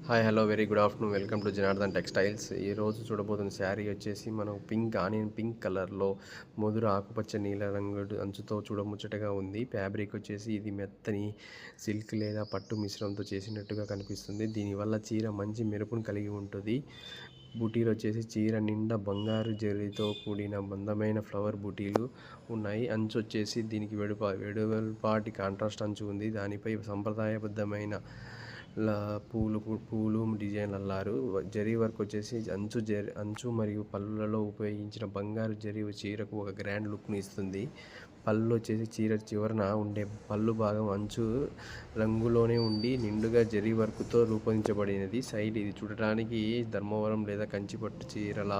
Hi hello very good afternoon welcome to Janardhan textiles. ఈరోజు చూడబోతున్న శారీ వచ్చేసి మనం ఆనియన్ పింక్ కలర్లో ముదురు ఆకుపచ్చ నీల రంగు అంచుతో చూడముచ్చటగా ఉంది. ఫ్యాబ్రిక్ వచ్చేసి ఇది మెత్తని సిల్క్ లేదా పట్టు మిశ్రమంతో చేసినట్టుగా కనిపిస్తుంది. దీనివల్ల చీర మంచి మెరుపును కలిగి ఉంటుంది. బూటీలు వచ్చేసి చీర నిండా బంగారు జరీతో కూడిన అందమైన ఫ్లవర్ బూటీలు ఉన్నాయి. అంచు వచ్చేసి దీనికి వెడల్పాటి కాంట్రాస్ట్ అంచు ఉంది. దానిపై సంప్రదాయబద్ధమైన పూలు డిజైన్ అల్లారు. జరీ వర్క్ వచ్చేసి అంచు మరియు పళ్ళులలో ఉపయోగించిన బంగారు జరీ చీరకు ఒక గ్రాండ్ లుక్ని ఇస్తుంది. పళ్ళు వచ్చేసి చీర చివరన ఉండే పళ్ళు భాగం అంచు రంగులోనే ఉండి నిండుగా జరీ వర్క్తో రూపొందించబడినది. సైడ్ ఇది చూడటానికి ధర్మవరం లేదా కంచిపట్టు చీరలా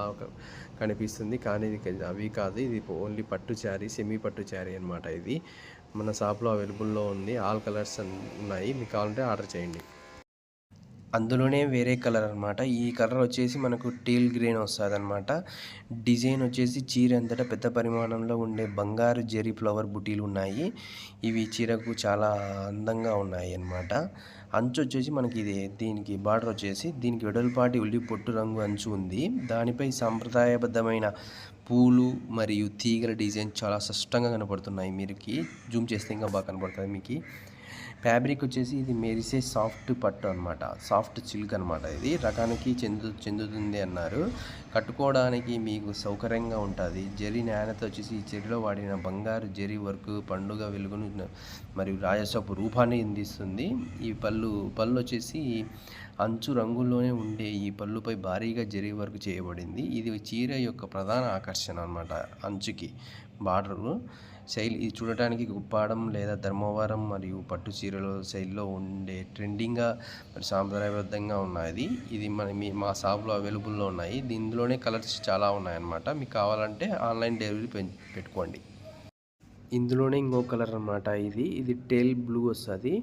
కనిపిస్తుంది, కానీ ఇది అవి కాదు. ఇది ఓన్లీ పట్టు శారీ, సెమీ పట్టు శారీ అనమాట. ఇది మన షాప్లో అవైలబుల్లో ఉంది. ఆల్ కలర్స్ ఉన్నాయి, మీకు కావాలంటే ఆర్డర్ చేయండి. అందులోనే వేరే కలర్ అనమాట. ఈ కలర్ వచ్చేసి మనకు టీల్ గ్రీన్ వస్తుంది అనమాట. డిజైన్ వచ్చేసి చీర అంతటా పెద్ద పరిమాణంలో ఉండే బంగారు జెరీ ఫ్లవర్ బుటీలు ఉన్నాయి. ఇవి చీరకు చాలా అందంగా ఉన్నాయి అన్నమాట. అంచు వచ్చేసి మనకి దీనికి బార్డర్ వచ్చేసి దీనికి వెడల్పాటి ఉల్లి పొట్టు రంగు అంచు ఉంది. దానిపై సాంప్రదాయబద్ధమైన పూలు మరియు తీగల డిజైన్ చాలా స్పష్టంగా కనపడుతున్నాయి. మీరుకి జూమ్ చేస్తే ఇంకా బాగా కనపడుతుంది మీకు. ఫ్యాబ్రిక్ వచ్చేసి ఇది మెరిసే సాఫ్ట్ పట్టు అనమాట, సాఫ్ట్ సిల్క్ అనమాట. ఇది రకానికి చెందుతుంది అన్నారు. కట్టుకోవడానికి మీకు సౌకర్యంగా ఉంటుంది. జరీ నాణ్యత వచ్చేసి ఈ చెరిలో వాడిన బంగారు జరీ వర్క్ పండుగ వెలుగును మరియు రాజసపు రూపాన్ని అందిస్తుంది. ఈ పళ్ళు వచ్చేసి అంచు రంగుల్లోనే ఉండే ఈ పళ్ళుపై భారీగా జరీ వర్క్ చేయబడింది. ఇది చీర యొక్క ప్రధాన ఆకర్షణ అనమాట. అంచుకి బార్డరు శైలి ఇది చూడటానికి గుప్పాడం లేదా ధర్మవరం మరియు పట్టు చీరల శైలిలో ఉండే ట్రెండింగ్గా మరి సాంప్రదాయబద్ధంగా ఉన్నది. ఇది మా షాప్లో అవైలబుల్లో ఉన్నాయి. ఇందులోనే కలర్స్ చాలా ఉన్నాయన్నమాట. మీకు కావాలంటే ఆన్లైన్ డెలివరీ పెట్టుకోండి. ఇందులోనే ఇంకో కలర్ అనమాట. ఇది టేల్ బ్లూ వస్తుంది.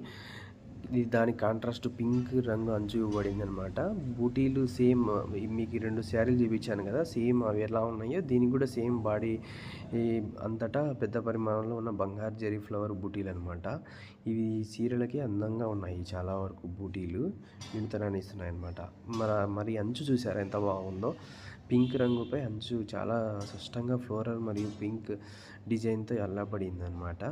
ఇది దాని కాంట్రాస్ట్ పింక్ రంగు అంచు ఇవ్వబడింది అనమాట. బూటీలు సేమ్ మీకు 2 శారీలు చూపించాను కదా, సేమ్ అవి ఎలా ఉన్నాయో దీనికి కూడా సేమ్ బాడీ అంతటా పెద్ద పరిమాణంలో ఉన్న బంగారు జరీ ఫ్లవర్ బూటీలు అనమాట. ఇవి చీరలకి అందంగా ఉన్నాయి. చాలా వరకు బూటీలు నిండుతనాన్ని ఇస్తున్నాయి అనమాట. మరి అంచు చూసారా ఎంత బాగుందో. పింక్ రంగుపై అంచు చాలా స్పష్టంగా ఫ్లోరల్ మరియు పింక్ డిజైన్తో అల్లబడింది అనమాట.